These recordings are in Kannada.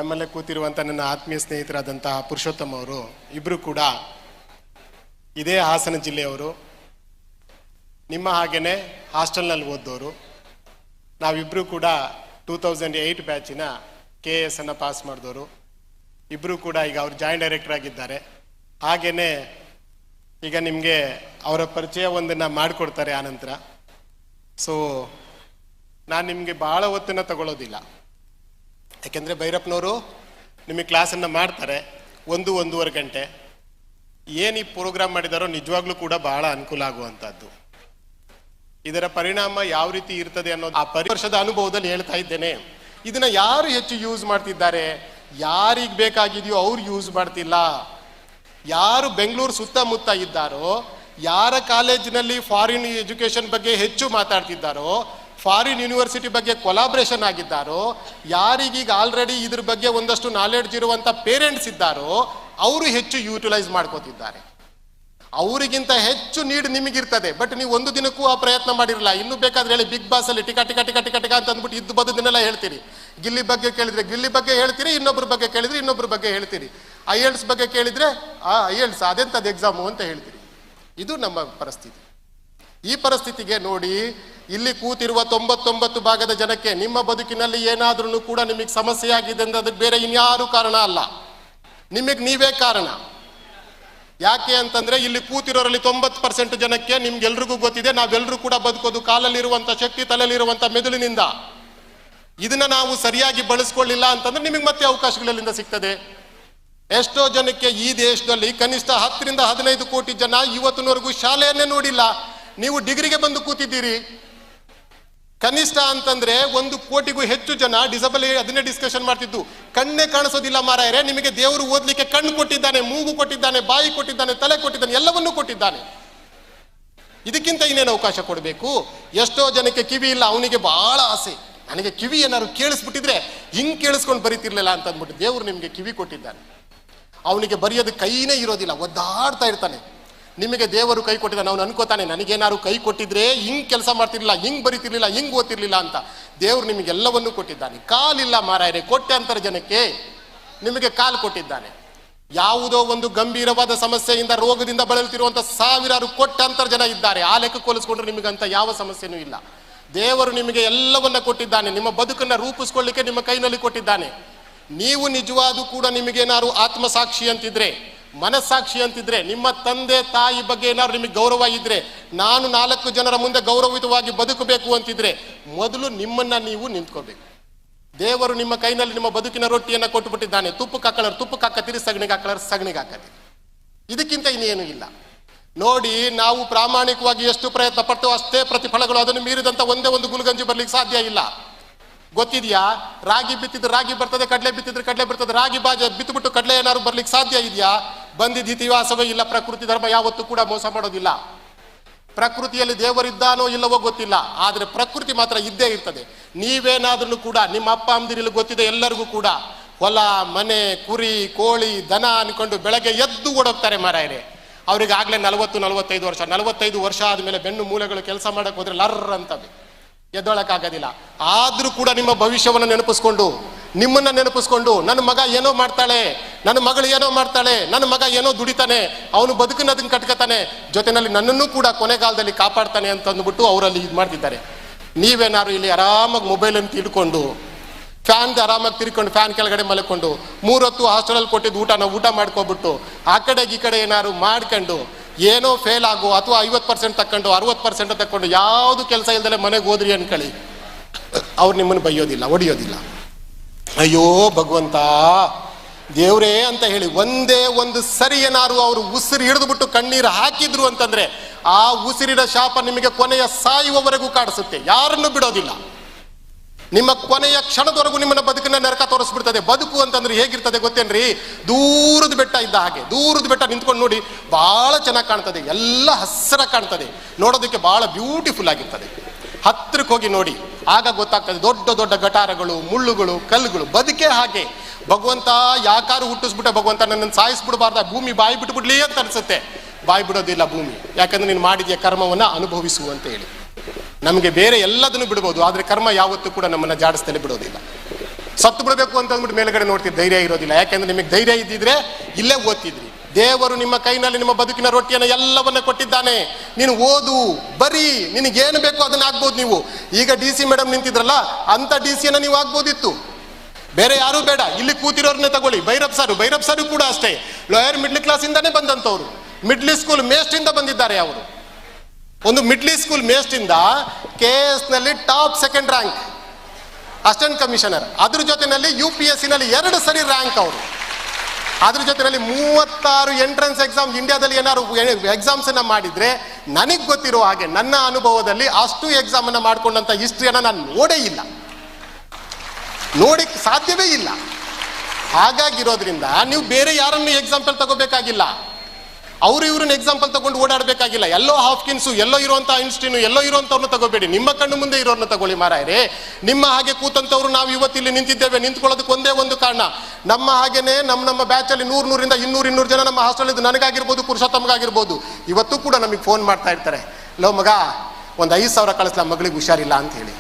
ನಮ್ಮಲ್ಲೇ ಕೂತಿರುವಂಥ ನನ್ನ ಆತ್ಮೀಯ ಸ್ನೇಹಿತರಾದಂತಹ ಪುರುಷೋತ್ತಮ್ ಅವರು ಇಬ್ಬರು ಕೂಡ ಇದೇ ಹಾಸನ ಜಿಲ್ಲೆಯವರು. ನಿಮ್ಮ ಹಾಗೇನೆ ಹಾಸ್ಟೆಲ್ನಲ್ಲಿ ಓದ್ದವರು. ನಾವಿಬ್ಬರು ಕೂಡ 2008 ಬ್ಯಾಚಿನ KS ಅನ್ನು ಪಾಸ್ ಮಾಡಿದವರು. ಇಬ್ಬರು ಕೂಡ ಈಗ ಅವರು ಜಾಯಿಂಟ್ ಡೈರೆಕ್ಟರ್ ಆಗಿದ್ದಾರೆ. ಹಾಗೇನೆ ಈಗ ನಿಮಗೆ ಅವರ ಪರಿಚಯ ಒಂದನ್ನು ಮಾಡಿಕೊಡ್ತಾರೆ ಆನಂತರ. ಸೊ ನಾನು ನಿಮಗೆ ಭಾಳ ಹೊತ್ತನ್ನು ತಗೊಳ್ಳೋದಿಲ್ಲ, ಯಾಕೆಂದರೆ ಭೈರಪ್ಪನವರು ನಿಮಗೆ ಕ್ಲಾಸನ್ನು ಮಾಡ್ತಾರೆ 1-1.5 ಗಂಟೆ. ಏನು ಈ ಪ್ರೋಗ್ರಾಮ್ ಮಾಡಿದಾರೋ ನಿಜವಾಗ್ಲೂ ಕೂಡ ಬಹಳ ಅನುಕೂಲ ಆಗುವಂಥದ್ದು. ಇದರ ಪರಿಣಾಮ ಯಾವ ರೀತಿ ಇರ್ತದೆ ಅನ್ನೋದು ಆ ವರ್ಷದ ಅನುಭವದಲ್ಲಿ ಹೇಳ್ತಾ ಇದ್ದೇನೆ. ಇದನ್ನ ಯಾರು ಹೆಚ್ಚು ಯೂಸ್ ಮಾಡ್ತಿದ್ದಾರೆ, ಯಾರಿಗೆ ಬೇಕಾಗಿದೆಯೋ ಅವ್ರು ಯೂಸ್ ಮಾಡ್ತಿಲ್ಲ. ಯಾರು ಬೆಂಗಳೂರು ಸುತ್ತಮುತ್ತ ಇದ್ದಾರೋ, ಯಾರ ಕಾಲೇಜಿನಲ್ಲಿ ಫಾರಿನ್ ಎಜುಕೇಷನ್ ಬಗ್ಗೆ ಹೆಚ್ಚು ಮಾತಾಡ್ತಿದ್ದಾರೋ, ಫಾರಿನ್ ಯೂನಿವರ್ಸಿಟಿ ಬಗ್ಗೆ ಕೊಲಾಬ್ರೇಷನ್ ಆಗಿದ್ದಾರೋ, ಯಾರಿಗೀಗ ಆಲ್ರೆಡಿ ಇದ್ರ ಬಗ್ಗೆ ಒಂದಷ್ಟು ನಾಲೆಡ್ಜ್ ಇರುವಂಥ ಪೇರೆಂಟ್ಸ್ ಇದ್ದಾರೋ ಅವರು ಹೆಚ್ಚು ಯೂಟಿಲೈಸ್ ಮಾಡ್ಕೋತಿದ್ದಾರೆ. ಅವರಿಗಿಂತ ಹೆಚ್ಚು ನೀಡ್ ನಿಮಗಿರ್ತದೆ. ಬಟ್ ನೀವು ಒಂದು ದಿನಕ್ಕೂ ಆ ಪ್ರಯತ್ನ ಮಾಡಿರಲ್ಲ. ಇನ್ನೂ ಬೇಕಾದ್ರೆ ಹೇಳಿ, ಬಿಗ್ ಬಾಸ್ ಅಲ್ಲಿ ಟಿಕ ಟಿಕ ಟಿಕ ಟಿಕ ಟಿಕ ಅಂತ ಅಂದ್ಬಿಟ್ಟು ಇದ್ದು ಬದುದನ್ನೆಲ್ಲ ಹೇಳ್ತೀರಿ. ಗಿಲ್ಲಿ ಬಗ್ಗೆ ಕೇಳಿದ್ರೆ ಗಿಲ್ಲಿ ಬಗ್ಗೆ ಹೇಳ್ತೀರಿ, ಇನ್ನೊಬ್ಬರ ಬಗ್ಗೆ ಕೇಳಿದ್ರೆ ಇನ್ನೊಬ್ಬರ ಬಗ್ಗೆ ಹೇಳ್ತೀರಿ. IELTS ಬಗ್ಗೆ ಕೇಳಿದ್ರೆ IELTS ಅದೆಂಥದ್ದು ಎಕ್ಸಾಮು ಅಂತ ಹೇಳ್ತೀರಿ. ಇದು ನಮ್ಮ ಪರಿಸ್ಥಿತಿ. ಈ ಪರಿಸ್ಥಿತಿಗೆ ನೋಡಿ, ಇಲ್ಲಿ ಕೂತಿರುವ 99 ಭಾಗದ ಜನಕ್ಕೆ ನಿಮ್ಮ ಬದುಕಿನಲ್ಲಿ ಏನಾದ್ರೂ ಕೂಡ ನಿಮಗೆ ಸಮಸ್ಯೆ ಆಗಿದೆ ಅಂದ್ರೆ ಅದಕ್ಕೆ ಬೇರೆ ಇನ್ಯಾರು ಕಾರಣ ಅಲ್ಲ, ನಿಮಗೆ ನೀವೇ ಕಾರಣ. ಯಾಕೆ ಅಂತಂದ್ರೆ ಇಲ್ಲಿ ಕೂತಿರೋರಲ್ಲಿ 90% ಜನಕ್ಕೆ ನಿಮ್ಗೆಲ್ರಿಗೂ ಗೊತ್ತಿದೆ, ನಾವೆಲ್ಲರೂ ಕೂಡ ಬದುಕೋದು ಕಾಲಲ್ಲಿರುವಂಥ ಶಕ್ತಿ, ತಲೆಯಲ್ಲಿರುವಂಥ ಮೆದುಳಿನಿಂದ. ಇದನ್ನ ನಾವು ಸರಿಯಾಗಿ ಬಳಸ್ಕೊಳ್ಳಿಲ್ಲ ಅಂತಂದ್ರೆ ನಿಮಗೆ ಮತ್ತೆ ಅವಕಾಶಗಳೆಲ್ಲಿಂದ ಸಿಗ್ತದೆ? ಎಷ್ಟೋ ಜನಕ್ಕೆ ಈ ದೇಶದಲ್ಲಿ ಕನಿಷ್ಠ 10ರಿಂದ 15 ಕೋಟಿ ಜನ ಇವತ್ತಿನವರೆಗೂ ಶಾಲೆಯನ್ನೇ ನೋಡಿಲ್ಲ. ನೀವು ಡಿಗ್ರಿಗೆ ಬಂದು ಕೂತಿದ್ದೀರಿ. ಕನಿಷ್ಠ ಅಂತಂದ್ರೆ 1 ಕೋಟಿಗೂ ಹೆಚ್ಚು ಜನ ಡಿಸಬಲ್, ಅದನ್ನೇ ಡಿಸ್ಕಷನ್ ಮಾಡ್ತಿದ್ದು, ಕಣ್ಣೇ ಕಾಣಿಸೋದಿಲ್ಲ ಮಾರಾಯರೆ. ನಿಮಗೆ ದೇವರು ಓದ್ಲಿಕ್ಕೆ ಕಣ್ಣು ಕೊಟ್ಟಿದ್ದಾನೆ, ಮೂಗು ಕೊಟ್ಟಿದ್ದಾನೆ, ಬಾಯಿ ಕೊಟ್ಟಿದ್ದಾನೆ, ತಲೆ ಕೊಟ್ಟಿದ್ದಾನೆ, ಎಲ್ಲವನ್ನೂ ಕೊಟ್ಟಿದ್ದಾನೆ. ಇದಕ್ಕಿಂತ ಇನ್ನೇನು ಅವಕಾಶ ಕೊಡಬೇಕು? ಎಷ್ಟೋ ಜನಕ್ಕೆ ಕಿವಿ ಇಲ್ಲ, ಅವನಿಗೆ ಬಹಳ ಆಸೆ, ನನಗೆ ಕಿವಿ ಏನಾದ್ರು ಕೇಳಿಸ್ಬಿಟ್ಟಿದ್ರೆ ಹಿಂಗ್ ಕೇಳಿಸ್ಕೊಂಡು ಬರೀತಿರ್ಲಿಲ್ಲ ಅಂತ ಅಂದ್ಬಿಟ್ಟು ದೇವರು ನಿಮಗೆ ಕಿವಿ ಕೊಟ್ಟಿದ್ದಾನೆ. ಅವನಿಗೆ ಬರೆಯೋದು ಕೈನೇ ಇರೋದಿಲ್ಲ, ಒದ್ದಾಡ್ತಾ ಇರ್ತಾನೆ. ನಿಮಗೆ ದೇವರು ಕೈ ಕೊಟ್ಟಿದ್ದಾನೆ, ಅವನು ಅನ್ಕೋತಾನೆ ನನಗೇನಾದ್ರು ಕೈ ಕೊಟ್ಟಿದ್ರೆ ಹಿಂಗ್ ಕೆಲಸ ಮಾಡ್ತಿರ್ಲಿಲ್ಲ, ಹಿಂಗ್ ಬರೀತಿರ್ಲಿಲ್ಲ, ಹಿಂಗ್ ಓದ್ತಿರ್ಲಿಲ್ಲ ಅಂತ. ದೇವರು ನಿಮಗೆಲ್ಲವನ್ನೂ ಕೊಟ್ಟಿದ್ದಾನೆ. ಕಾಲಿಲ್ಲ ಮಾರಾಯರೆ, ಕೋಟ್ಯಾಂತರ ಜನಕ್ಕೆ ನಿಮಗೆ ಕಾಲು ಕೊಟ್ಟಿದ್ದಾನೆ. ಯಾವುದೋ ಒಂದು ಗಂಭೀರವಾದ ಸಮಸ್ಯೆಯಿಂದ, ರೋಗದಿಂದ ಬಳಲ್ತಿರುವಂಥ ಸಾವಿರಾರು ಕೋಟ್ಯಾಂತರ ಜನ ಇದ್ದಾರೆ. ಆ ಲೆಕ್ಕ ಹೋಲಿಸ್ಕೊಂಡ್ರೆ ನಿಮಗಂತ ಯಾವ ಸಮಸ್ಯೆನೂ ಇಲ್ಲ. ದೇವರು ನಿಮಗೆ ಎಲ್ಲವನ್ನ ಕೊಟ್ಟಿದ್ದಾನೆ. ನಿಮ್ಮ ಬದುಕನ್ನು ರೂಪಿಸ್ಕೊಳ್ಳಿಕ್ಕೆ ನಿಮ್ಮ ಕೈನಲ್ಲಿ ಕೊಟ್ಟಿದ್ದಾನೆ. ನೀವು ನಿಜವಾದ ಕೂಡ ನಿಮಗೇನಾದ್ರು ಆತ್ಮಸಾಕ್ಷಿ ಅಂತಿದ್ರೆ, ಮನಸ್ಸಾಕ್ಷಿ ಅಂತಿದ್ರೆ, ನಿಮ್ಮ ತಂದೆ ತಾಯಿ ಬಗ್ಗೆ ಏನಾದ್ರು ನಿಮಗೆ ಗೌರವ ಇದ್ರೆ, ನಾನು 4 ಜನರ ಮುಂದೆ ಗೌರವಿತವಾಗಿ ಬದುಕಬೇಕು ಅಂತಿದ್ರೆ ಮೊದಲು ನಿಮ್ಮನ್ನ ನೀವು ನಿಂತ್ಕೋಬೇಕು. ದೇವರು ನಿಮ್ಮ ಕೈನಲ್ಲಿ ನಿಮ್ಮ ಬದುಕಿನ ರೊಟ್ಟಿಯನ್ನು ಕೊಟ್ಟುಬಿಟ್ಟಿದ್ದಾನೆ. ತುಪ್ಪಕ್ಕೆ ಹಾಕೊಳ್ಳೋರು ತುಪ್ಪಕ್ಕೆ ಹಾಕತ್ತೀರಿ, ಸಗಣಿಗೆ ಹಾಕೊಳ್ಳೋರು ಸಗಣಿಗೆ ಹಾಕತ್ತೀರಿ. ಇದಕ್ಕಿಂತ ಇನ್ನೇನು ಇಲ್ಲ. ನೋಡಿ, ನಾವು ಪ್ರಾಮಾಣಿಕವಾಗಿ ಎಷ್ಟು ಪ್ರಯತ್ನ ಪಟ್ಟು ಅಷ್ಟೇ ಪ್ರತಿಫಲಗಳು. ಅದನ್ನು ಮೀರಿದಂತ ಒಂದೇ ಒಂದು ಗುಲ್ಗಂಜಿ ಬರ್ಲಿಕ್ಕೆ ಸಾಧ್ಯ ಇಲ್ಲ. ಗೊತ್ತಿದೆಯಾ? ರಾಗಿ ಬಿತ್ತಿದ್ರೆ ರಾಗಿ ಬರ್ತದೆ, ಕಡಲೆ ಬಿತ್ತಿದ್ರೆ ಕಡಲೆ ಬರ್ತದೆ. ರಾಗಿ ಬಿತ್ತುಬಿಟ್ಟು ಕಡಲೆ ಏನಾದ್ರು ಬರ್ಲಿಕ್ಕೆ ಸಾಧ್ಯ ಇದೆಯಾ? ಬಂದಿದ್ದ ಇತಿಹಾಸವೇ ಇಲ್ಲ. ಪ್ರಕೃತಿ ಧರ್ಮ ಯಾವತ್ತೂ ಕೂಡ ಮೋಸ ಮಾಡೋದಿಲ್ಲ. ಪ್ರಕೃತಿಯಲ್ಲಿ ದೇವರಿದ್ದಾನೋ ಇಲ್ಲವೋ ಗೊತ್ತಿಲ್ಲ, ಆದರೆ ಪ್ರಕೃತಿ ಮಾತ್ರ ಇದ್ದೇ ಇರ್ತದೆ. ನೀವೇನಾದ್ರೂ ಕೂಡ ನಿಮ್ಮ ಅಪ್ಪ ಅಮ್ಮದಿರಲ್ಲಿ ಗೊತ್ತಿದೆ ಎಲ್ಲರಿಗೂ ಕೂಡ, ಹೊಲ ಮನೆ ಕುರಿ ಕೋಳಿ ದನ ಅನ್ಕೊಂಡು ಬೆಳಗ್ಗೆ ಎದ್ದು ಓಡೋಗ್ತಾರೆ ಮಾರಾಯರೆ. ಅವ್ರಿಗೆ ಆಗ್ಲೇ 40-45 ವರ್ಷ. 45 ವರ್ಷ ಆದ್ಮೇಲೆ ಬೆನ್ನು ಮೂಳೆಗಳು ಕೆಲಸ ಮಾಡಕ್ ಹೋದ್ರೆ ಲರ್ರ ಅಂತವೆ, ಎದ್ದೊಳಕ್ಕಾಗೋದಿಲ್ಲ. ಆದ್ರೂ ಕೂಡ ನಿಮ್ಮ ಭವಿಷ್ಯವನ್ನು ನೆನಪಿಸ್ಕೊಂಡು, ನಿಮ್ಮನ್ನ ನೆನಪಿಸ್ಕೊಂಡು, ನನ್ನ ಮಗ ಏನೋ ಮಾಡ್ತಾಳೆ, ನನ್ನ ಮಗಳು ಏನೋ ಮಾಡ್ತಾಳೆ, ನನ್ನ ಮಗ ಏನೋ ದುಡಿತಾನೆ, ಅವನು ಬದುಕನ್ನ ಅದನ್ನ ಕಟ್ಕತಾನೆ, ಜೊತೆನಲ್ಲಿ ನನ್ನನ್ನು ಕೂಡ ಕೊನೆಗಾಲದಲ್ಲಿ ಕಾಪಾಡ್ತಾನೆ ಅಂತ ಅಂದ್ಬಿಟ್ಟು ಅವರಲ್ಲಿ ಇದು ಮಾಡ್ತಿದ್ದಾರೆ. ನೀವೇನಾದ್ರು ಇಲ್ಲಿ ಆರಾಮಾಗಿ ಮೊಬೈಲನ್ನು ತಿಳ್ಕೊಂಡು, ಫ್ಯಾನ್ ಆರಾಮಾಗಿ ತಿರ್ಕೊಂಡು, ಫ್ಯಾನ್ ಕೆಳಗಡೆ ಮಲ್ಕೊಂಡು, 3 ಹೊತ್ತು ಹಾಸ್ಟೆಲಲ್ಲಿ ಕೊಟ್ಟಿದ್ದು ಊಟ ಮಾಡ್ಕೊಬಿಟ್ಟು, ಆ ಕಡೆಗೆ ಈ ಕಡೆ ಏನಾದ್ರು ಮಾಡ್ಕೊಂಡು ಏನೋ ಫೇಲ್ ಆಗು, ಅಥವಾ 50% ತಕ್ಕೊಂಡು 60% ತಕ್ಕೊಂಡು ಯಾವುದು ಕೆಲಸ ಇಲ್ದಲೆ ಮನೆಗೆ ಹೋದ್ರಿ ಅನ್ಕೊಳ್ಳಿ, ಅವ್ರು ನಿಮ್ಮನ್ನು ಬೈಯೋದಿಲ್ಲ, ಹೊಡಿಯೋದಿಲ್ಲ. ಅಯ್ಯೋ ಭಗವಂತ ದೇವ್ರೇ ಅಂತ ಹೇಳಿ ಒಂದೇ ಒಂದು ಸರಿ ಏನಾರು ಅವರು ಉಸಿರು ಹಿಡಿದುಬಿಟ್ಟು ಕಣ್ಣೀರು ಹಾಕಿದ್ರು ಅಂತಂದ್ರೆ ಆ ಉಸಿರಿನ ಶಾಪ ನಿಮಗೆ ಕೊನೆಯ ಸಾಯುವವರೆಗೂ ಕಾಡಿಸುತ್ತೆ. ಯಾರನ್ನು ಬಿಡೋದಿಲ್ಲ. ನಿಮ್ಮ ಕೊನೆಯ ಕ್ಷಣದವರೆಗೂ ನಿಮ್ಮನ್ನ ಬದುಕನ್ನ ನರಕ ತೋರಿಸ್ಬಿಡ್ತದೆ. ಬದುಕು ಅಂತಂದ್ರೆ ಹೇಗಿರ್ತದೆ ಗೊತ್ತೇನ್ರಿ? ದೂರದ ಬೆಟ್ಟ ಇದ್ದ ಹಾಗೆ. ದೂರದ ಬೆಟ್ಟ ನಿಂತ್ಕೊಂಡು ನೋಡಿ, ಬಹಳ ಚೆನ್ನಾಗಿ ಕಾಣ್ತದೆ, ಎಲ್ಲ ಹಸಿರ ಕಾಣ್ತದೆ, ನೋಡೋದಕ್ಕೆ ಬಹಳ ಬ್ಯೂಟಿಫುಲ್ ಆಗಿರ್ತದೆ. ಹತ್ರಕ್ಕೆ ಹೋಗಿ ನೋಡಿ, ಆಗ ಗೊತ್ತಾಗ್ತದೆ ದೊಡ್ಡ ದೊಡ್ಡ ಗಟಾರಗಳು, ಮುಳ್ಳುಗಳು, ಕಲ್ಲುಗಳು. ಬದುಕೆ ಹಾಗೆ. ಭಗವಂತ ಯಾಕಾರು ಹುಟ್ಟಿಸ್ಬಿಟ್ಟೆ, ಭಗವಂತ ನನ್ನನ್ನು ಸಾಯಿಸ್ಬಿಡ್ಬಾರ್ದ, ಭೂಮಿ ಬಾಯಿ ಬಿಟ್ಬಿಡ್ಲಿ ಅಂತ ಅನ್ಸುತ್ತೆ. ಬಾಯಿ ಬಿಡೋದಿಲ್ಲ ಭೂಮಿ, ಯಾಕಂದ್ರೆ ನೀನು ಮಾಡಿದ್ಯ ಕರ್ಮವನ್ನ ಅನುಭವಿಸು ಅಂತ ಹೇಳಿ. ನಮಗೆ ಬೇರೆ ಎಲ್ಲದನ್ನು ಬಿಡ್ಬೋದು, ಆದರೆ ಕರ್ಮ ಯಾವತ್ತೂ ಕೂಡ ನಮ್ಮನ್ನು ಜಾಡಿಸ್ತಲೇ ಬಿಡೋದಿಲ್ಲ. ಸತ್ತು ಬಿಡಬೇಕು ಅಂತ ಅಂದ್ಬಿಟ್ಟು ಮೇಲ್ಗಡೆ ನೋಡ್ತಿದ್ದು ಧೈರ್ಯ ಇರೋದಿಲ್ಲ. ಯಾಕೆಂದ್ರೆ ನಿಮಗೆ ಧೈರ್ಯ ಇದ್ದಿದ್ರೆ ಇಲ್ಲೇ ಓದ್ತಿದ್ರಿ. ದೇವರು ನಿಮ್ಮ ಕೈನಲ್ಲಿ ನಿಮ್ಮ ಬದುಕಿನ ರೊಟ್ಟಿಯನ್ನು ಎಲ್ಲವನ್ನ ಕೊಟ್ಟಿದ್ದಾನೆ. ನೀನು ಓದು, ಬರೀ, ನಿನಗೇನು ಬೇಕೋ ಅದನ್ನ ಆಗ್ಬೋದು. ನೀವು ಈಗ DC ಮೇಡಮ್ ನಿಂತಿದ್ರಲ್ಲ, ಅಂತ DC ನೀವು ಆಗ್ಬೋದಿತ್ತು. ಬೇರೆ ಯಾರು ಬೇಡ, ಇಲ್ಲಿ ಕೂತಿರೋರ್ನೇ ತಗೊಳ್ಳಿ. ಭೈರವ್ ಸಾರು ಕೂಡ ಅಷ್ಟೇ, ಲೋಯರ್ ಮಿಡ್ಲ್ ಕ್ಲಾಸ್ ಇಂದಾನೇ ಬಂದಂತವ್ರು. ಮಿಡ್ಲ್ ಸ್ಕೂಲ್ ಮೇಸ್ಟ್ ಇಂದ ಬಂದಿದ್ದಾರೆ. ಅವರು ಒಂದು ಮಿಡ್ಲ್ ಸ್ಕೂಲ್ ಮೇಸ್ಟ್ ಇಂದ KS ನಲ್ಲಿ top 2nd rank assistant commissioner. ಅದ್ರ ಜೊತೆನಲ್ಲಿ UPSC ನಲ್ಲಿ 2 ಸರಿ ರ್ಯಾಂಕ್. ಅವರು ಅದ್ರ ಜೊತೆನಲ್ಲಿ 36 ಎಂಟ್ರೆನ್ಸ್ ಎಕ್ಸಾಮ್ ಇಂಡಿಯಾದಲ್ಲಿ ಏನಾದ್ರು ಎಕ್ಸಾಮ್ಸ್ ಅನ್ನ ಮಾಡಿದ್ರೆ, ನನಗೆ ಗೊತ್ತಿರೋ ಹಾಗೆ ನನ್ನ ಅನುಭವದಲ್ಲಿ ಅಷ್ಟು ಎಕ್ಸಾಮ್ ಅನ್ನ ಮಾಡ್ಕೊಂಡಂತ ಹಿಸ್ಟ್ರಿಯನ್ನ ನಾನು ನೋಡೇ ಇಲ್ಲ, ನೋಡಿಕ್ ಸಾಧ್ಯವೇ ಇಲ್ಲ. ಹಾಗಾಗಿರೋದ್ರಿಂದ ನೀವು ಬೇರೆ ಯಾರನ್ನು ಎಕ್ಸಾಂಪಲ್ ತಗೋಬೇಕಾಗಿಲ್ಲ, ಅವರು ಇವ್ರನ್ನ ಎಕ್ಸಾಂಪಲ್ ತಗೊಂಡು ಓಡಾಡಬೇಕಾಗಿಲ್ಲ. ಎಲ್ಲೋ ಹಾಫ್ಕಿನ್ಸು, ಎಲ್ಲೋ ಇರುವಂತಹ ಐನ್ಸ್ಟೀನು, ಎಲ್ಲೋ ಇರುವಂತವ್ರನ್ನ ತಗೋಬೇಡಿ. ನಿಮ್ಮ ಕಣ್ಣು ಮುಂದೆ ಇರೋರ್ನ ತಗೊಳ್ಳಿ ಮಾರಾಯರೇ. ನಿಮ್ಮ ಹಾಗೆ ಕೂತಂತವ್ರು ನಾವು ಇವತ್ತಿಲ್ಲಿ ನಿಂತಿದ್ದೇವೆ, ನಿಂತ್ಕೊಳ್ಳೋದಕ್ಕೆ ಒಂದೇ ಒಂದು ಕಾರಣ, ನಮ್ಮ ಹಾಗೇನೆ ನಮ್ಮ ಬ್ಯಾಚ್ ಅಲ್ಲಿ 100 200 ಜನ ನಮ್ಮ ಹಾಸ್ಟೆಲ್ ಇದ್ದು, ನನಗಾಗಿರ್ಬೋದು, ಪುರುಷೋತ್ತಮ್ಗಾಗಿರ್ಬೋದು, ಇವತ್ತು ಕೂಡ ನಮಗೆ ಫೋನ್ ಮಾಡ್ತಾ ಇರ್ತಾರೆ, ಲೋ ಮಗ ಒಂದು 5,000 ಕಳಿಸ್ಲಾ, ಮಗಳಿಗೆ ಹುಷಾರಿಲ್ಲ ಅಂತ ಹೇಳಿ.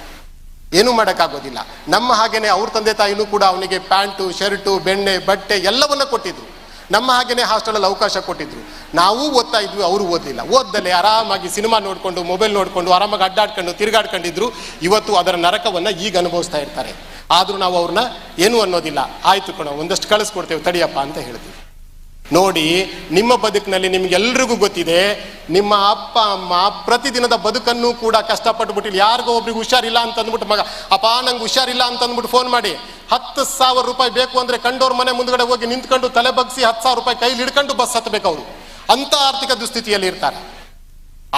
ಏನೂ ಮಾಡೋಕ್ಕಾಗೋದಿಲ್ಲ. ನಮ್ಮ ಹಾಗೇನೆ ಅವ್ರ ತಂದೆ ತಾಯಿನೂ ಕೂಡ ಅವನಿಗೆ ಪ್ಯಾಂಟು, ಶರ್ಟು, ಬೆಣ್ಣೆ, ಬಟ್ಟೆ ಎಲ್ಲವನ್ನ ಕೊಟ್ಟಿದ್ರು. ನಮ್ಮ ಹಾಗೇನೆ ಹಾಸ್ಟೆಲಲ್ಲಿ ಅವಕಾಶ ಕೊಟ್ಟಿದ್ರು. ನಾವು ಓದ್ತಾ ಇದ್ವಿ, ಅವರು ಓದಲಿಲ್ಲ. ಓದ್ದಲ್ಲೇ ಆರಾಮಾಗಿ ಸಿನಿಮಾ ನೋಡಿಕೊಂಡು, ಮೊಬೈಲ್ ನೋಡಿಕೊಂಡು, ಆರಾಮಾಗಿ ಅಡ್ಡಾಡ್ಕೊಂಡು ತಿರುಗಾಡ್ಕೊಂಡಿದ್ರು. ಇವತ್ತು ಅದರ ನರಕವನ್ನು ಈಗ ಅನುಭವಿಸ್ತಾ ಇರ್ತಾರೆ. ಆದರೂ ನಾವು ಅವ್ರನ್ನ ಏನು ಅನ್ನೋದಿಲ್ಲ. ಆಯ್ತು ಕಣೋ, ಒಂದಷ್ಟು ಕಳಿಸ್ಕೊಡ್ತೇವೆ ತಡಿಯಪ್ಪ ಅಂತ ಹೇಳ್ತೀವಿ. ನೋಡಿ, ನಿಮ್ಮ ಬದುಕಿನಲ್ಲಿ ನಿಮ್ಗೆಲ್ರಿಗೂ ಗೊತ್ತಿದೆ, ನಿಮ್ಮ ಅಪ್ಪ ಅಮ್ಮ ಪ್ರತಿದಿನದ ಬದುಕನ್ನು ಕೂಡ ಕಷ್ಟಪಟ್ಟುಬಿಟ್ಟಿಲ್ಲ. ಯಾರಿಗೋ ಒಬ್ರಿಗೆ ಹುಷಾರಿಲ್ಲ ಅಂತ ಅಂದ್ಬಿಟ್ಟು, ಮಗ ಅಪ್ಪ ನಂಗೆ ಹುಷಾರಿಲ್ಲ ಅಂತ ಅಂದ್ಬಿಟ್ಟು ಫೋನ್ ಮಾಡಿ 10,000 ರೂಪಾಯಿ ಬೇಕು ಅಂದ್ರೆ ಕಂಡೋರ್ ಮನೆ ಮುಂದ್ಗಡೆ ಹೋಗಿ ನಿಂತ್ಕೊಂಡು ತಲೆ ಬಗ್ಸಿ 10,000 ರೂಪಾಯಿ ಕೈಲಿ ಹಿಡ್ಕೊಂಡು ಬಸ್ ಹತ್ತಬೇಕು. ಅವರು ಅಂತ ಆರ್ಥಿಕ ದುಸ್ಥಿತಿಯಲ್ಲಿ ಇರ್ತಾರೆ.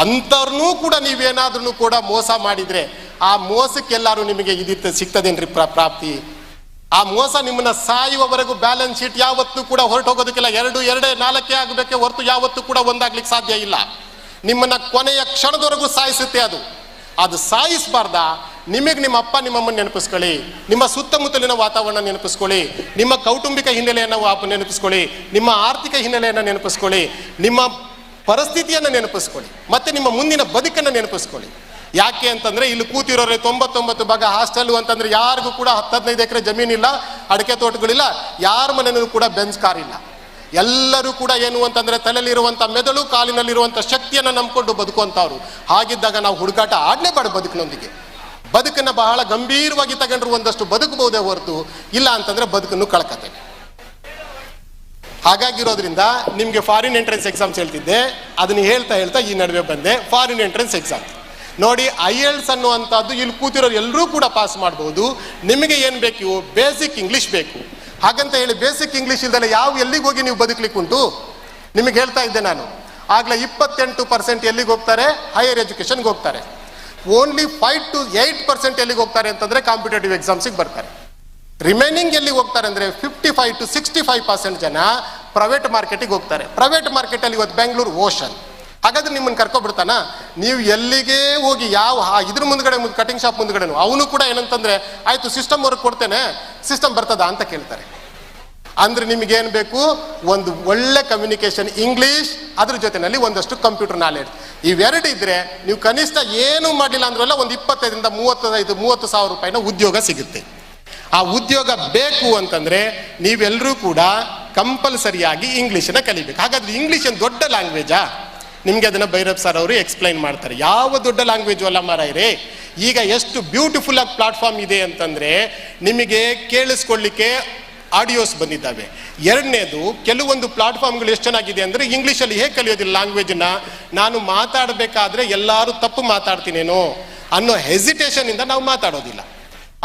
ಅಂಥವ್ರನ್ನೂ ಕೂಡ ನೀವೇನಾದ್ರೂ ಕೂಡ ಮೋಸ ಮಾಡಿದ್ರೆ, ಆ ಮೋಸಕ್ಕೆಲ್ಲಾರು ನಿಮಗೆ ಇದಿತ್ತು ಸಿಗ್ತದೇನ್ರಿ ಪ್ರಾಪ್ತಿ? ಆ ಮೋಸ ನಿಮ್ಮನ್ನ ಸಾಯುವವರೆಗೂ ಬ್ಯಾಲೆನ್ಸ್ ಶೀಟ್ ಯಾವತ್ತೂ ಕೂಡ ಹೊರಟೋಗೋದಕ್ಕಿಲ್ಲ. 2 2 4 ಆಗಬೇಕೆ ಹೊರತು ಯಾವತ್ತೂ ಕೂಡ ಒಂದಾಗ್ಲಿಕ್ಕೆ ಸಾಧ್ಯ ಇಲ್ಲ. ನಿಮ್ಮನ್ನ ಕೊನೆಯ ಕ್ಷಣದವರೆಗೂ ಸಾಯಿಸುತ್ತೆ ಅದು ಸಾಯಿಸಬಾರ್ದ? ನಿಮಗೆ ನಿಮ್ಮ ಅಪ್ಪ ನಿಮ್ಮಮ್ಮನ ನೆನಪಿಸ್ಕೊಳ್ಳಿ, ನಿಮ್ಮ ಸುತ್ತಮುತ್ತಲಿನ ವಾತಾವರಣ ನೆನಪಿಸ್ಕೊಳ್ಳಿ, ನಿಮ್ಮ ಕೌಟುಂಬಿಕ ಹಿನ್ನೆಲೆಯನ್ನು ನೆನಪಿಸ್ಕೊಳ್ಳಿ, ನಿಮ್ಮ ಆರ್ಥಿಕ ಹಿನ್ನೆಲೆಯನ್ನು ನೆನಪಿಸ್ಕೊಳ್ಳಿ, ನಿಮ್ಮ ಪರಿಸ್ಥಿತಿಯನ್ನು ನೆನಪಿಸ್ಕೊಳ್ಳಿ, ಮತ್ತೆ ನಿಮ್ಮ ಮುಂದಿನ ಬದುಕನ್ನು ನೆನಪಿಸ್ಕೊಳ್ಳಿ. ಯಾಕೆ ಅಂತಂದ್ರೆ, ಇಲ್ಲಿ ಕೂತಿರೋರೆ 99 ಭಾಗ ಹಾಸ್ಟೆಲ್ ಅಂತಂದ್ರೆ ಯಾರಿಗೂ ಕೂಡ 10-15 ಎಕರೆ ಜಮೀನಿಲ್ಲ, ಅಡಿಕೆ ತೋಟಗಳಿಲ್ಲ, ಯಾರ ಮನೆಯೂ ಕೂಡ ಬೆಂಚ್ ಕಾರ್ ಇಲ್ಲ. ಎಲ್ಲರೂ ಕೂಡ ಏನು ಅಂತಂದ್ರೆ ತಲೆಯಲ್ಲಿರುವಂಥ ಮೆದುಳು, ಕಾಲಿನಲ್ಲಿರುವಂಥ ಶಕ್ತಿಯನ್ನು ನಂಬಿಕೊಂಡು ಬದುಕುವಂಥವ್ರು. ಹಾಗಿದ್ದಾಗ ನಾವು ಹುಡುಕಾಟ ಆಡಲೇಬಾರ್ದು ಬದುಕಿನೊಂದಿಗೆ. ಬದುಕನ್ನು ಬಹಳ ಗಂಭೀರವಾಗಿ ತಗೊಂಡ್ರು ಒಂದಷ್ಟು ಬದುಕಬಹುದೇ ಹೊರತು ಇಲ್ಲ ಅಂತಂದ್ರೆ ಬದುಕನ್ನು ಕಳ್ಕತ್ತೇವೆ. ಹಾಗಾಗಿರೋದ್ರಿಂದ ನಿಮಗೆ ಫಾರಿನ್ ಎಂಟ್ರೆನ್ಸ್ ಎಕ್ಸಾಮ್ಸ್ ಹೇಳ್ತಿದ್ದೆ, ಅದನ್ನ ಹೇಳ್ತಾ ಈ ನಡುವೆ ಬಂದೆ. ಫಾರಿನ್ ಎಂಟ್ರೆನ್ಸ್ ಎಕ್ಸಾಮ್ ನೋಡಿ, IELTS ಅನ್ನುವಂಥದ್ದು ಇಲ್ಲಿ ಕೂತಿರೋರು ಎಲ್ಲರೂ ಕೂಡ ಪಾಸ್ ಮಾಡ್ಬೋದು. ನಿಮಗೆ ಏನು ಬೇಕು? ಬೇಸಿಕ್ ಇಂಗ್ಲಿಷ್ ಬೇಕು. ಹಾಗಂತ ಹೇಳಿ ಬೇಸಿಕ್ ಇಂಗ್ಲಿಷ್ ಇಲ್ದಲ್ಲ ಎಲ್ಲಿಗೆ ಹೋಗಿ ನೀವು ಬದುಕಲಿಕ್ಕೆ ಉಂಟು? ನಿಮಗೆ ಹೇಳ್ತಾ ಇದ್ದೆ ನಾನು ಆಗ್ಲೇ, 28% ಎಲ್ಲಿಗೆ ಹೋಗ್ತಾರೆ? ಹೈಯರ್ ಎಜುಕೇಶನ್ಗೆ ಹೋಗ್ತಾರೆ. ಓನ್ಲಿ 5 to 8% ಎಲ್ಲಿಗೆ ಹೋಗ್ತಾರೆ ಅಂತಂದ್ರೆ ಕಾಂಪಿಟೇಟಿವ್ ಎಕ್ಸಾಮ್ಸಿಗೆ ಬರ್ತಾರೆ. ರಿಮೈನಿಂಗ್ ಎಲ್ಲಿಗೆ ಹೋಗ್ತಾರೆ ಅಂದ್ರೆ 55 to 65% ಜನ ಪ್ರೈವೇಟ್ ಮಾರ್ಕೆಟಿಗೆ ಹೋಗ್ತಾರೆ. ಪ್ರೈವೇಟ್ ಮಾರ್ಕೆಟಲ್ಲಿ ಇವತ್ತು ಬೆಂಗಳೂರು ಓಷನ್. ಹಾಗಾದ್ರೆ ನಿಮ್ಮನ್ನು ಕರ್ಕೊಬಿಡ್ತಾನ? ನೀವು ಎಲ್ಲಿಗೆ ಹೋಗಿ ಇದ್ರ ಮುಂದ್ಗಡೆ ಕಟಿಂಗ್ ಶಾಪ್ ಮುಂದ್ಗಡೆನು ಅವನು ಕೂಡ ಏನಂತಂದ್ರೆ, ಆಯ್ತು ಸಿಸ್ಟಮ್ ವರ್ಕ್ ಕೊಡ್ತೇನೆ, ಸಿಸ್ಟಮ್ ಬರ್ತದ ಅಂತ ಕೇಳ್ತಾರೆ. ಅಂದ್ರೆ ನಿಮಗೇನು ಬೇಕು? ಒಂದು ಒಳ್ಳೆ ಕಮ್ಯುನಿಕೇಶನ್ ಇಂಗ್ಲಿಷ್, ಅದ್ರ ಜೊತೆನಲ್ಲಿ ಒಂದಷ್ಟು ಕಂಪ್ಯೂಟರ್ ನಾಲೆಡ್ಜ್. ಇವೆರಡು ಇದ್ರೆ ನೀವು ಕನಿಷ್ಠ ಏನು ಮಾಡಿಲ್ಲ ಅಂದ್ರಲ್ಲ ಒಂದು 25,000 to 30,000 ರೂಪಾಯಿನ ಉದ್ಯೋಗ ಸಿಗುತ್ತೆ. ಆ ಉದ್ಯೋಗ ಬೇಕು ಅಂತಂದ್ರೆ ನೀವೆಲ್ಲರೂ ಕೂಡ ಕಂಪಲ್ಸರಿಯಾಗಿ ಇಂಗ್ಲಿಷನ್ನ ಕಲಿಬೇಕು. ಹಾಗಾದ್ರೆ ಇಂಗ್ಲಿಷ್ ಏನು ದೊಡ್ಡ ಲ್ಯಾಂಗ್ವೇಜಾ? ನಿಮ್ಗೆ ಅದನ್ನ ಭೈರವ್ ಸರ್ ಅವರು ಎಕ್ಸ್ಪ್ಲೈನ್ ಮಾಡ್ತಾರೆ. ಯಾವ ದೊಡ್ಡ ಲ್ಯಾಂಗ್ವೇಜ್ ಅಲ್ಲ ಮಾರಾಯರೇ. ಈಗ ಎಷ್ಟು ಬ್ಯೂಟಿಫುಲ್ ಆಗಿ ಪ್ಲಾಟ್ಫಾರ್ಮ್ ಇದೆ ಅಂತಂದ್ರೆ, ನಿಮಗೆ ಕೇಳಿಸ್ಕೊಳ್ಳಿಕ್ಕೆ ಆಡಿಯೋಸ್ ಬಂದಿದ್ದಾವೆ. ಎರಡನೇದು, ಕೆಲವೊಂದು ಪ್ಲಾಟ್ಫಾರ್ಮ್ಗಳು ಎಷ್ಟು ಚೆನ್ನಾಗಿದೆ ಅಂದ್ರೆ ಇಂಗ್ಲೀಷಲ್ಲಿ ಹೇಗೆ ಕಲಿಯೋದಿಲ್ಲ ಲ್ಯಾಂಗ್ವೇಜನ್ನ. ನಾನು ಮಾತಾಡಬೇಕಾದ್ರೆ ಎಲ್ಲರೂ ತಪ್ಪು ಮಾತಾಡ್ತೀನೇನೋ ಅನ್ನೋ ಹೆಸಿಟೇಷನ್ ಇಂದ ನಾವು ಮಾತಾಡೋದಿಲ್ಲ.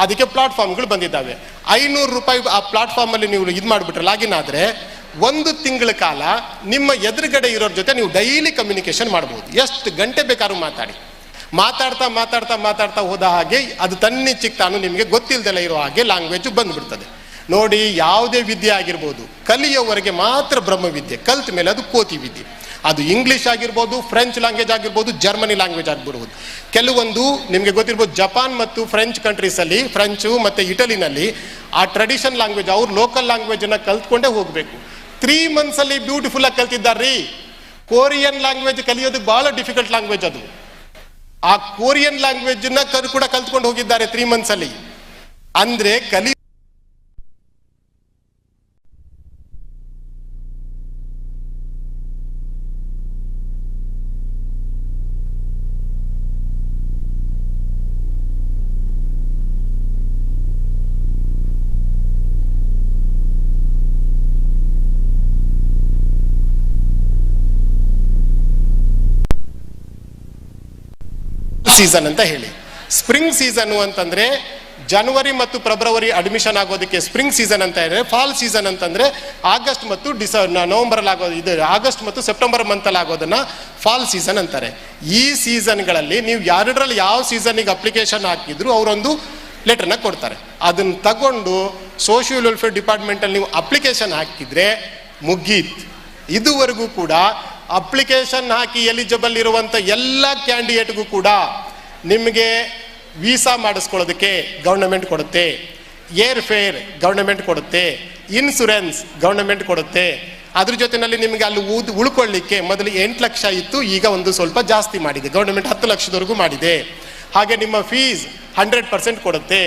ಅದಕ್ಕೆ ಪ್ಲಾಟ್ಫಾರ್ಮ್ಗಳು ಬಂದಿದ್ದಾವೆ. 500 ರೂಪಾಯಿ ಆ ಪ್ಲಾಟ್ಫಾರ್ಮ್ ಅಲ್ಲಿ ನೀವು ಇದು ಮಾಡಿಬಿಟ್ರೆ, ಲಾಗಿನ್ ಆದ್ರೆ 1 ತಿಂಗಳ ಕಾಲ ನಿಮ್ಮ ಎದುರುಗಡೆ ಇರೋರ ಜೊತೆ ನೀವು ಡೈಲಿ ಕಮ್ಯುನಿಕೇಶನ್ ಮಾಡ್ಬೋದು. ಎಷ್ಟು ಗಂಟೆ ಬೇಕಾದ್ರೂ ಮಾತಾಡ್ತಾ ಹೋದ ಹಾಗೆ ಅದು ತನ್ನಿಚ್ಚಿಗೆ ತಾನು ನಿಮಗೆ ಗೊತ್ತಿಲ್ಲದೆಲ್ಲ ಇರೋ ಹಾಗೆ ಲ್ಯಾಂಗ್ವೇಜ್ ಬಂದ್ಬಿಡ್ತದೆ. ನೋಡಿ, ಯಾವುದೇ ವಿದ್ಯೆ ಆಗಿರ್ಬೋದು, ಕಲಿಯೋವರೆಗೆ ಮಾತ್ರ ಬ್ರಹ್ಮವಿದ್ಯೆ, ಕಲ್ತ ಮೇಲೆ ಅದು ಕೋತಿ ವಿದ್ಯೆ. ಅದು ಇಂಗ್ಲಿಷ್ ಆಗಿರ್ಬೋದು, ಫ್ರೆಂಚ್ ಲ್ಯಾಂಗ್ವೇಜ್ ಆಗಿರ್ಬೋದು, ಜರ್ಮನಿ ಲ್ಯಾಂಗ್ವೇಜ್ ಆಗಿರ್ಬೋದು. ಕೆಲವೊಂದು ನಿಮಗೆ ಗೊತ್ತಿರ್ಬೋದು, ಜಪಾನ್ ಮತ್ತು ಫ್ರೆಂಚ್ ಕಂಟ್ರೀಸಲ್ಲಿ, ಫ್ರೆಂಚು ಮತ್ತು ಇಟಲಿನಲ್ಲಿ ಆ ಟ್ರೆಡಿಷನ್ ಲ್ಯಾಂಗ್ವೇಜ್, ಅವ್ರ ಲೋಕಲ್ ಲ್ಯಾಂಗ್ವೇಜನ್ನು ಕಲ್ತ್ಕೊಂಡೇ ಹೋಗಬೇಕು. 3 months ಅಲ್ಲಿ ಬ್ಯೂಟಿಫುಲ್ ಆಗಿ ಕಲ್ತಿದ್ದಾರ್ರಿ. ಕೊರಿಯನ್ ಲ್ಯಾಂಗ್ವೇಜ್ ಕಲಿಯೋದಕ್ಕೆ ಬಹಳ ಡಿಫಿಕಲ್ಟ್ ಲ್ಯಾಂಗ್ವೇಜ್ ಅದು. ಆ ಕೊರಿಯನ್ ಲ್ಯಾಂಗ್ವೇಜ್ ಕೂಡ ಕಲ್ತ್ಕೊಂಡು ಹೋಗಿದ್ದಾರೆ 3 months ಅಲ್ಲಿ. ಅಂದ್ರೆ ಸೀಸನ್ ಅಂತ ಹೇಳಿ. ಸ್ಪ್ರಿಂಗ್ ಸೀಸನ್ ಅಂತಂದ್ರೆ ಜನವರಿ ಮತ್ತು ಫೆಬ್ರವರಿ ಅಡ್ಮಿಷನ್ ಆಗೋದಕ್ಕೆ ಸ್ಪ್ರಿಂಗ್ ಸೀಸನ್ ಅಂತ ಹೇಳಿದ್ರೆ, ಫಾಲ್ ಸೀಸನ್ ಅಂತಂದ್ರೆ ಆಗಸ್ಟ್ ಮತ್ತು ನವೆಂಬರ್ ಆಗೋದು, ಇದು ಆಗಸ್ಟ್ ಮತ್ತು ಸೆಪ್ಟೆಂಬರ್ ಮಂತಲ್ಲಿ ಆಗೋದನ್ನ ಫಾಲ್ ಸೀಸನ್ ಅಂತಾರೆ. ಈ ಸೀಸನ್ಗಳಲ್ಲಿ ನೀವು ಯಾರದ್ರಲ್ಲಿ ಯಾವ ಸೀಸನ್ಗೆ ಅಪ್ಲಿಕೇಶನ್ ಹಾಕಿದ್ರು ಅವರೊಂದು ಲೆಟರ್ನ ಕೊಡ್ತಾರೆ. ಅದನ್ನ ತಗೊಂಡು ಸೋಷಿಯಲ್ ವೆಲ್ಫೇರ್ ಡಿಪಾರ್ಟ್ಮೆಂಟಲ್ಲಿ ನೀವು ಅಪ್ಲಿಕೇಶನ್ ಹಾಕಿದ್ರೆ ಮುಗೀತ್. ಇದುವರೆಗೂ ಕೂಡ ಅಪ್ಲಿಕೇಶನ್ ಹಾಕಿ ಎಲಿಜಿಬಲ್ ಇರುವಂಥ ಎಲ್ಲ ಕ್ಯಾಂಡಿಡೇಟ್ಗೂ ಕೂಡ ನಿಮಗೆ ವೀಸಾ ಮಾಡಿಸ್ಕೊಳ್ಳೋದಕ್ಕೆ ಗೌರ್ನಮೆಂಟ್ ಕೊಡುತ್ತೆ, ಏರ್ ಫೇರ್ ಗೌರ್ನಮೆಂಟ್ ಕೊಡುತ್ತೆ, ಇನ್ಶೂರೆನ್ಸ್ ಗೌರ್ನಮೆಂಟ್ ಕೊಡುತ್ತೆ. ಅದ್ರ ಜೊತೆಯಲ್ಲಿ ನಿಮಗೆ ಅಲ್ಲಿ ಉಳ್ಕೊಳ್ಳಿಕ್ಕೆ ಮೊದಲು 8 ಲಕ್ಷ ಇತ್ತು, ಈಗ ಒಂದು ಸ್ವಲ್ಪ ಜಾಸ್ತಿ ಮಾಡಿದೆ, ಗೌರ್ನಮೆಂಟ್ 10 ಲಕ್ಷದವರೆಗೂ ಮಾಡಿದೆ. ಹಾಗೆ ನಿಮ್ಮ ಫೀಸ್ 100% ಕೊಡುತ್ತೆ.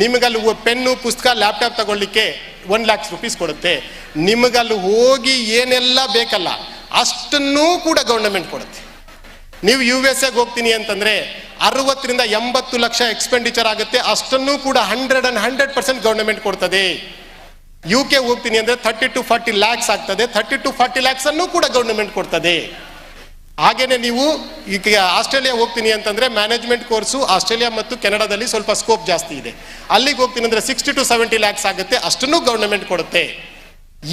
ನಿಮಗಲ್ಲಿ ಪೆನ್ನು, ಪುಸ್ತಕ, ಲ್ಯಾಪ್ಟಾಪ್ ತಗೊಳ್ಳಿಕ್ಕೆ 1 ಲಕ್ಷ ರೂಪೀಸ್ ಕೊಡುತ್ತೆ. ನಿಮಗಲ್ಲಿ ಹೋಗಿ ಏನೆಲ್ಲ ಬೇಕಲ್ಲ ಅಷ್ಟನ್ನೂ ಕೂಡ ಗೌರ್ನಮೆಂಟ್ ಕೊಡುತ್ತೆ. ನೀವು USA ಹೋಗ್ತೀನಿ ಅಂತಂದ್ರೆ 60 ರಿಂದ 80 ಲಕ್ಷ ಎಕ್ಸ್ಪೆಂಡಿಚರ್ ಆಗುತ್ತೆ, ಅಷ್ಟನ್ನೂ ಕೂಡ 100% ಗೌರ್ನಮೆಂಟ್ ಕೊಡ್ತದೆ. UK ಹೋಗ್ತೀನಿ ಅಂದ್ರೆ 30 to 40 ಲ್ಯಾಕ್ಸ್ ಆಗ್ತದೆ, 30 to 40 ಲ್ಯಾಕ್ಸ್ ಅನ್ನು ಕೂಡ ಗೌರ್ನಮೆಂಟ್ ಕೊಡ್ತದೆ. ಹಾಗೇನೆ ನೀವು ಈಗ ಆಸ್ಟ್ರೇಲಿಯಾ ಹೋಗ್ತೀನಿ ಅಂತಂದ್ರೆ ಮ್ಯಾನೇಜ್ಮೆಂಟ್ ಕೋರ್ಸು ಆಸ್ಟ್ರೇಲಿಯಾ ಮತ್ತು ಕೆನಡಾದಲ್ಲಿ ಸ್ವಲ್ಪ ಸ್ಕೋಪ್ ಜಾಸ್ತಿ ಇದೆ. ಅಲ್ಲಿಗೆ ಹೋಗ್ತೀನಿ ಅಂದ್ರೆ 60 to 70 ಲ್ಯಾಕ್ಸ್ ಆಗುತ್ತೆ, ಅಷ್ಟನ್ನು ಗೌರ್ನಮೆಂಟ್ ಕೊಡುತ್ತೆ.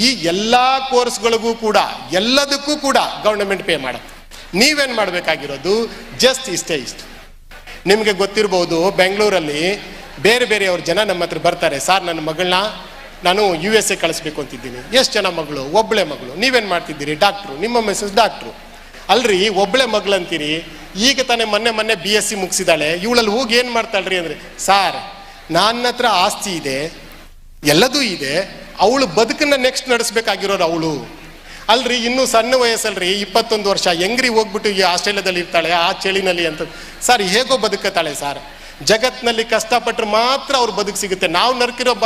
ಈ ಎಲ್ಲಾ ಕೋರ್ಸ್ಗಳಿಗೂ ಕೂಡ ಎಲ್ಲದಕ್ಕೂ ಕೂಡ ಗೌರ್ನಮೆಂಟ್ ಪೇ ಮಾಡುತ್ತೆ. ನೀವೇನ್ ಮಾಡಬೇಕಾಗಿರೋದು ಜಸ್ಟ್ ಇಷ್ಟು. ನಿಮಗೆ ಗೊತ್ತಿರಬಹುದು, ಬೆಂಗಳೂರಲ್ಲಿ ಬೇರೆ ಬೇರೆಯವ್ರ ಜನ ನಮ್ಮ ಹತ್ರ ಬರ್ತಾರೆ, ಸರ್ ನನ್ನ ಮಗಳನ್ನ ನಾನು USA ಕಳಿಸ್ಬೇಕು ಅಂತಿದ್ದೀನಿ. ಎಷ್ಟು ಜನ ಮಗಳು? ಒಬ್ಬಳೆ ಮಗಳು. ನೀವೇನ್ ಮಾಡ್ತಿದ್ದೀರಿ? ಡಾಕ್ಟ್ರು. ನಿಮ್ಮ ಮಿಸಸ್ ಡಾಕ್ಟ್ರು. ಅಲ್ರಿ ಒಬ್ಬಳೆ ಮಗಳಂತೀರಿ, ಈಗ ತಾನೇ ಮೊನ್ನೆ BSc ಮುಗಿಸಿದಾಳೆ, ಇವಳಲ್ಲಿ ಹೋಗಿ ಏನು ಮಾಡ್ತಾಳ್ರಿ ಅಂದರೆ, ಸಾರ್ ನನ್ನ ಹತ್ರ ಆಸ್ತಿ ಇದೆ, ಎಲ್ಲದೂ ಇದೆ, ಅವಳು ಬದುಕನ್ನ ನೆಕ್ಸ್ಟ್ ನಡೆಸ್ಬೇಕಾಗಿರೋರು ಅವಳು. ಅಲ್ರಿ ಇನ್ನೂ ಸಣ್ಣ ವಯಸ್ಸಲ್ರಿ, 21 ವರ್ಷ, ಹೆಂಗ್ರಿ ಹೋಗ್ಬಿಟ್ಟು ಈ ಆಸ್ಟ್ರೇಲಿಯಾದಲ್ಲಿ ಇರ್ತಾಳೆ ಆ ಚಳಿನಲ್ಲಿ ಅಂತ. ಸರ್ ಹೇಗೋ ಬದುಕತ್ತಾಳೆ ಸರ್, ಜಗತ್ನಲ್ಲಿ ಕಷ್ಟಪಟ್ಟರೆ ಮಾತ್ರ ಅವ್ರು ಬದುಕು ಸಿಗುತ್ತೆ, ನಾವು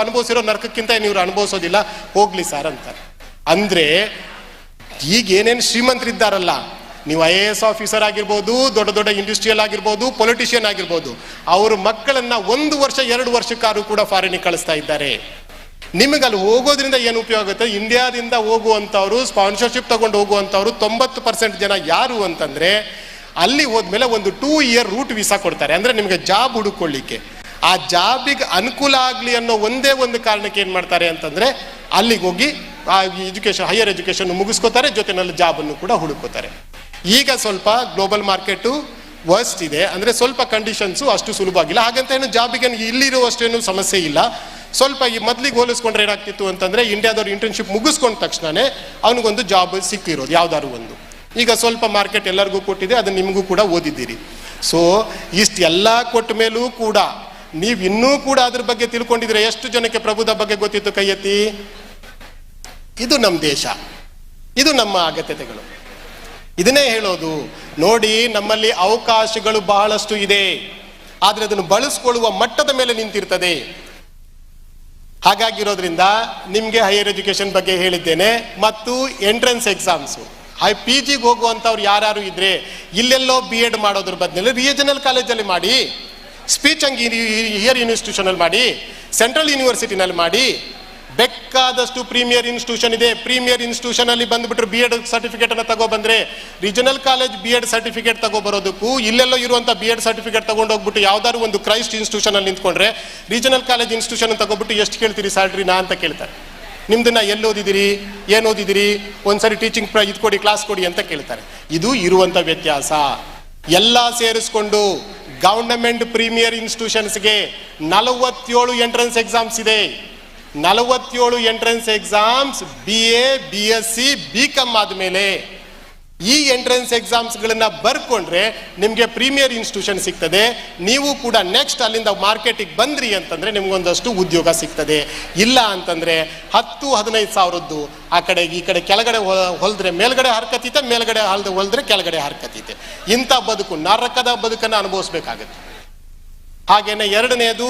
ಅನುಭವಿಸಿರೋ ನರಕಕ್ಕಿಂತ ನೀವು ಅನುಭವಿಸೋದಿಲ್ಲ, ಹೋಗ್ಲಿ ಸರ್ ಅಂತಾರೆ. ಅಂದ್ರೆ ಈಗ ಏನೇನು ಶ್ರೀಮಂತರಿದ್ದಾರಲ್ಲ, ನೀವು IAS ಆಫೀಸರ್ ಆಗಿರ್ಬೋದು, ದೊಡ್ಡ ದೊಡ್ಡ ಇಂಡಸ್ಟ್ರಿಯಲ್ ಆಗಿರ್ಬೋದು, ಪೊಲಿಟಿಷಿಯನ್ ಆಗಿರ್ಬೋದು, ಅವ್ರ ಮಕ್ಕಳನ್ನ 1 ವರ್ಷ 2 ವರ್ಷಕ್ಕಾದ್ರೂ ಕೂಡ ಫಾರಿನಿಗೆ ಕಳಿಸ್ತಾ ಇದ್ದಾರೆ. ನಿಮಗಲ್ಲಿ ಹೋಗೋದ್ರಿಂದ ಏನು ಉಪಯೋಗ ಆಗುತ್ತೆ? ಇಂಡಿಯಾದಿಂದ ಹೋಗುವಂಥವ್ರು, ಸ್ಪಾನ್ಸರ್ಶಿಪ್ ತಗೊಂಡು ಹೋಗುವಂಥವ್ರು 90% ಜನ ಯಾರು ಅಂತಂದ್ರೆ ಅಲ್ಲಿ ಹೋದ್ಮೇಲೆ ಒಂದು 2 ಇಯರ್ ರೂಟ್ ವೀಸಾ ಕೊಡ್ತಾರೆ, ಅಂದ್ರೆ ನಿಮಗೆ ಜಾಬ್ ಹುಡುಕೊಳ್ಳಿಕ್ಕೆ. ಆ ಜಾಬಿಗೆ ಅನುಕೂಲ ಆಗಲಿ ಅನ್ನೋ ಒಂದೇ ಒಂದು ಕಾರಣಕ್ಕೆ ಏನು ಮಾಡ್ತಾರೆ ಅಂತಂದ್ರೆ ಅಲ್ಲಿಗೆ ಹೋಗಿ ಆ ಎಜುಕೇಶನ್, ಹೈಯರ್ ಎಜುಕೇಶನ್ ಮುಗಿಸ್ಕೋತಾರೆ, ಜೊತೆನಲ್ಲಿ ಜಾಬನ್ನು ಕೂಡ ಹುಡುಕೋತಾರೆ. ಈಗ ಸ್ವಲ್ಪ ಗ್ಲೋಬಲ್ ಮಾರ್ಕೆಟು ವರ್ಸ್ಟ್ ಇದೆ, ಅಂದ್ರೆ ಸ್ವಲ್ಪ ಕಂಡೀಷನ್ಸು ಅಷ್ಟು ಸುಲಭ ಆಗಿಲ್ಲ. ಹಾಗಂತ ಏನು ಜಾಬಿಗೆ ಇಲ್ಲಿರುವಷ್ಟೇನು ಸಮಸ್ಯೆ ಇಲ್ಲ. ಸ್ವಲ್ಪ ಈ ಮೊದಲಿಗೆ ಹೋಲಿಸ್ಕೊಂಡ್ರೆ ಏನಾಗ್ತಿತ್ತು ಅಂತಂದ್ರೆ ಇಂಡಿಯಾದವ್ರು ಇಂಟರ್ನ್ಶಿಪ್ ಮುಗಿಸ್ಕೊಂಡ ತಕ್ಷಣನೇ ಅವನಿಗೊಂದು ಜಾಬ್ ಸಿಕ್ಕಿರೋದು ಯಾವ್ದಾದ್ರು ಒಂದು. ಈಗ ಸ್ವಲ್ಪ ಮಾರ್ಕೆಟ್ ಎಲ್ಲರಿಗೂ ಕೊಟ್ಟಿದೆ, ಅದನ್ನ ನಿಮಗೂ ಕೂಡ ಓದಿದ್ದೀರಿ. ಸೊ ಇಷ್ಟೆಲ್ಲ ಕೊಟ್ಟ ಮೇಲೂ ಕೂಡ ನೀವು ಇನ್ನೂ ಕೂಡ ಅದ್ರ ಬಗ್ಗೆ ತಿಳ್ಕೊಂಡಿದ್ರೆ ಎಷ್ಟು ಜನಕ್ಕೆ ಪ್ರಭುದ ಬಗ್ಗೆ ಗೊತ್ತಿತ್ತು? ಕೈ ಎತ್ತಿ. ಇದು ನಮ್ಮ ದೇಶ, ಇದು ನಮ್ಮ ಅಗತ್ಯತೆಗಳು. ಇದನ್ನೇ ಹೇಳೋದು. ನೋಡಿ, ನಮ್ಮಲ್ಲಿ ಅವಕಾಶಗಳು ಬಹಳಷ್ಟು ಇದೆ, ಆದ್ರೆ ಅದನ್ನು ಬಳಸ್ಕೊಳ್ಳುವ ಮಟ್ಟದ ಮೇಲೆ ನಿಂತಿರ್ತದೆ. ಹಾಗಾಗಿರೋದ್ರಿಂದ ನಿಮಗೆ ಹೈಯರ್ ಎಜುಕೇಶನ್ ಬಗ್ಗೆ ಹೇಳಿದ್ದೇನೆ, ಮತ್ತು ಎಂಟ್ರೆನ್ಸ್ ಎಕ್ಸಾಮ್ಸು. PGಗೆ ಹೋಗುವಂಥವ್ರು ಯಾರು ಇದ್ರೆ ಇಲ್ಲೆಲ್ಲೋ B.Ed ಮಾಡೋದ್ರ ಬದಲು ರೀಜನಲ್ ಕಾಲೇಜಲ್ಲಿ ಮಾಡಿ, ಸ್ಪೀಚ್ ಅಂಡ್ ಹಿಯರ್ ಇನ್ಸ್ಟಿಟ್ಯೂಷನಲ್ಲಿ ಮಾಡಿ, ಸೆಂಟ್ರಲ್ ಯೂನಿವರ್ಸಿಟಿನಲ್ಲಿ ಮಾಡಿ. ಬೇಕಾದಷ್ಟು ಪ್ರೀಮಿಯರ್ ಇನ್ಸ್ಟಿಟ್ಯೂಷನ್ ಇದೆ. ಪ್ರೀಮಿಯರ್ ಇನ್ಸ್ಟಿಟ್ಯೂಷನ್ ಅಲ್ಲಿ ಬಂದ್ಬಿಟ್ರೆ B.Ed ಸರ್ಟಿಫಿಕೇಟ್ ಅನ್ನ ತಗೊಬಂದ್ರೆ, ರೀಜನಲ್ ಕಾಲೇಜ್ B.Ed ಸರ್ಟಿಫಿಕೇಟ್ ತಗೊಬರೋದಕ್ಕೂ ಇಲ್ಲೆಲ್ಲೋ ಇರುವಂತ B.Ed ಸರ್ಟಿಫಿಕೇಟ್ ತಗೊಂಡು ಹೋಗ್ಬಿಟ್ಟು ಯಾವ್ದಾದ್ರು ಒಂದು ಕ್ರೈಸ್ಟ್ ಇನ್ಸ್ಟಿಟ್ಯೂಷನ್ ಅಲ್ಲಿ ನಿಂತ್ಕೊಂಡ್ರೆ ರೀಜನಲ್ ಕಾಲೇಜ್ ಇನ್ಸ್ಟಿಟ್ಯೂಷನ್ ತಗೊಬಿಟ್ಟು ಎಷ್ಟು ಕೇಳ್ತೀರಿ ಸ್ಯಾಲ್ರಿನಾ ಅಂತ ಕೇಳ್ತಾರೆ. ನಿಮ್ದನ್ನ ಎಲ್ಲಿ ಓದಿದಿರಿ, ಏನು ಓದಿದಿರಿ, ಒಂದ್ಸರಿ ಟೀಚಿಂಗ್ ಇದು ಕೊಡಿ, ಕ್ಲಾಸ್ ಕೊಡಿ ಅಂತ ಕೇಳ್ತಾರೆ. ಇದು ಇರುವಂತ ವ್ಯತ್ಯಾಸ. ಎಲ್ಲ ಸೇರಿಸ್ಕೊಂಡು ಗವರ್ನಮೆಂಟ್ ಪ್ರೀಮಿಯರ್ ಇನ್ಸ್ಟಿಟ್ಯೂಷನ್ಸ್ಗೆ 47 ಎಂಟ್ರೆನ್ಸ್ ಎಕ್ಸಾಮ್ಸ್ ಇದೆ. 47 entrance exams BA, BSc, BCom ಆದ್ಮೇಲೆ ಈ ಎಂಟ್ರೆನ್ಸ್ ಎಕ್ಸಾಮ್ಸ್ಗಳನ್ನ ಬರ್ಕೊಂಡ್ರೆ ನಿಮಗೆ ಪ್ರೀಮಿಯರ್ ಇನ್ಸ್ಟಿಟ್ಯೂಷನ್ ಸಿಗ್ತದೆ. ನೀವು ಕೂಡ ನೆಕ್ಸ್ಟ್ ಅಲ್ಲಿಂದ ಮಾರ್ಕೆಟಿಗೆ ಬಂದ್ರಿ ಅಂತಂದ್ರೆ ನಿಮ್ಗೊಂದಷ್ಟು ಉದ್ಯೋಗ ಸಿಗ್ತದೆ. ಇಲ್ಲ ಅಂತಂದ್ರೆ 10-15 ಸಾವಿರದ್ದು ಆ ಕಡೆ ಈ ಕಡೆ ಕೆಳಗಡೆ ಹೊಲ್ದ್ರೆ ಮೇಲ್ಗಡೆ ಹರ್ಕತಿತೆ, ಮೇಲ್ಗಡೆ ಹೊಲ್ದ್ರೆ ಕೆಳಗಡೆ ಹರ್ಕತಿತೆ. ಇಂಥ ಬದುಕು, ನರಕದ ಬದುಕನ್ನು ಅನುಭವಿಸ್ಬೇಕಾಗತ್ತೆ. ಹಾಗೇನೆ ಎರಡನೇದು,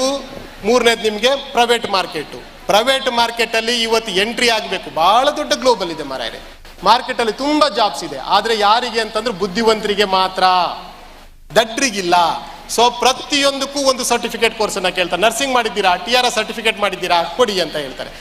ಮೂರನೇದು ನಿಮಗೆ ಪ್ರೈವೇಟ್ ಮಾರ್ಕೆಟು. ಪ್ರೈವೇಟ್ ಮಾರ್ಕೆಟ್ ಅಲ್ಲಿ ಇವತ್ತು ಎಂಟ್ರಿ ಆಗಬೇಕು. ಬಹಳ ದೊಡ್ಡ ಗ್ಲೋಬಲ್ ಇದೆ ಮಾರಾಯರೆ. ಮಾರ್ಕೆಟ್ ಅಲ್ಲಿ ತುಂಬಾ ಜಾಬ್ಸ್ ಇದೆ, ಆದ್ರೆ ಯಾರಿಗೆ ಅಂತಂದ್ರೆ ಬುದ್ಧಿವಂತರಿಗೆ ಮಾತ್ರ, ದಡ್ರಿಗಿಲ್ಲ. ಸೊ ಪ್ರತಿಯೊಂದಕ್ಕೂ ಒಂದು ಸರ್ಟಿಫಿಕೇಟ್ ಕೋರ್ಸ್ ಅನ್ನ ಕೇಳ್ತಾರೆ. ನರ್ಸಿಂಗ್ ಮಾಡಿದ್ದೀರಾ, TR ಸರ್ಟಿಫಿಕೇಟ್ ಮಾಡಿದ್ದೀರಾ, ಕೊಡಿ ಅಂತ ಹೇಳ್ತಾರೆ.